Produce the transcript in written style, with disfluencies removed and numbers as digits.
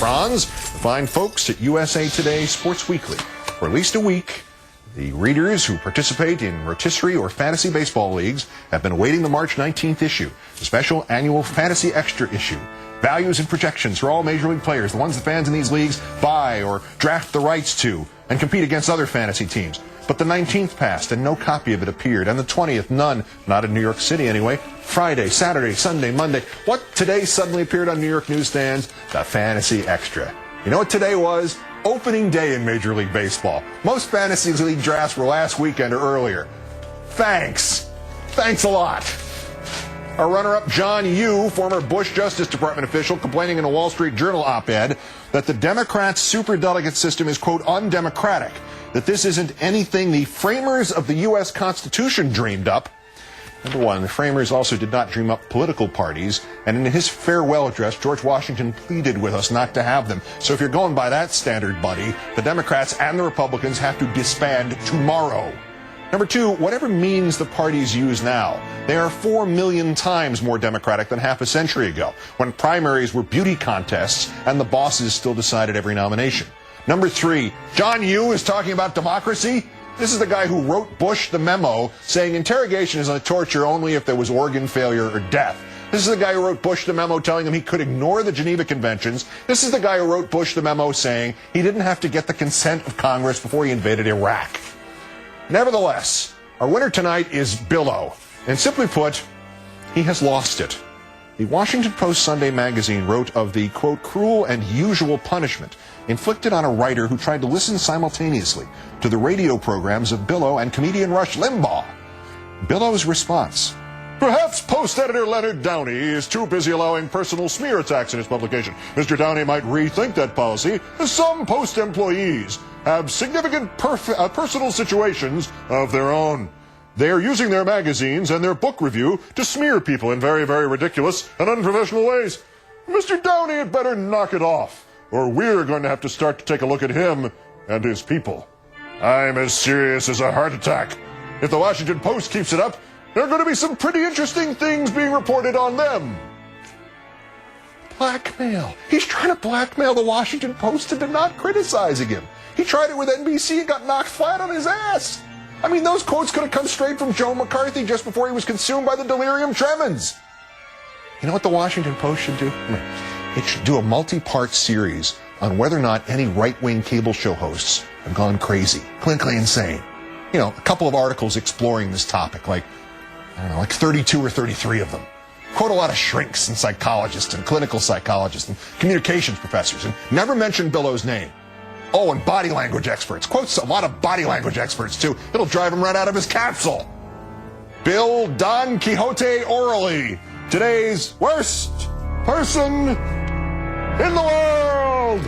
Franz, the fine folks at USA Today Sports Weekly. For at least a week, the readers who participate in rotisserie or fantasy baseball leagues have been awaiting the March 19th issue, the special annual Fantasy Extra issue. Values and projections for all Major League players, the ones the fans in these leagues buy or draft the rights to and compete against other fantasy teams. But the 19th passed and no copy of it appeared, and the 20th, none, not in New York City anyway. Friday, Saturday, Sunday, Monday. What today suddenly appeared on New York newsstands? The Fantasy Extra. You know what today was? Opening day in Major League Baseball. Most fantasy league drafts were last weekend or earlier. Thanks a lot. Our runner-up, John Yoo, former Bush Justice Department official, complaining in a Wall Street Journal op-ed that the Democrats' superdelegate system is, quote, undemocratic, that this isn't anything the framers of the U.S. Constitution dreamed up. Number one, the framers also did not dream up political parties, and in his farewell address, George Washington pleaded with us not to have them. So if you're going by that standard, buddy, the Democrats and the Republicans have to disband tomorrow. Number two, whatever means the parties use now, they are 4 million times more democratic than half a century ago, when primaries were beauty contests and the bosses still decided every nomination. Number three, John Yoo is talking about democracy. This is the guy who wrote Bush the memo saying interrogation is a torture only if there was organ failure or death. This is the guy who wrote Bush the memo telling him he could ignore the Geneva Conventions. This is the guy who wrote Bush the memo saying he didn't have to get the consent of Congress before he invaded Iraq. Nevertheless, our winner tonight is Billo, and simply put, he has lost it. The Washington Post Sunday magazine wrote of the, quote, cruel and usual punishment inflicted on a writer who tried to listen simultaneously to the radio programs of Billo and comedian Rush Limbaugh. Billo's response: perhaps Post editor Leonard Downey is too busy allowing personal smear attacks in his publication. Mr. Downey might rethink that policy, as some Post employees have significant personal situations of their own. They are using their magazines and their book review to smear people in very, very ridiculous and unprofessional ways. Mr. Downey had better knock it off, or we're going to have to start to take a look at him and his people. I'm as serious as a heart attack. If the Washington Post keeps it up, there are going to be some pretty interesting things being reported on them. Blackmail. He's trying to blackmail the Washington Post into not criticizing him. He tried it with NBC and got knocked flat on his ass. I mean, those quotes could have come straight from Joe McCarthy just before he was consumed by the delirium tremens. You know what the Washington Post should do? It should do a multi-part series on whether or not any right-wing cable show hosts have gone crazy, clinically insane. You know, a couple of articles exploring this topic, like 32 or 33 of them. Quote a lot of shrinks and psychologists and clinical psychologists and communications professors, and never mention Billo's name. Oh, and body language experts. Quotes a lot of body language experts, too. It'll drive him right out of his capsule. Bill Don Quixote Orally, today's worst person in the world.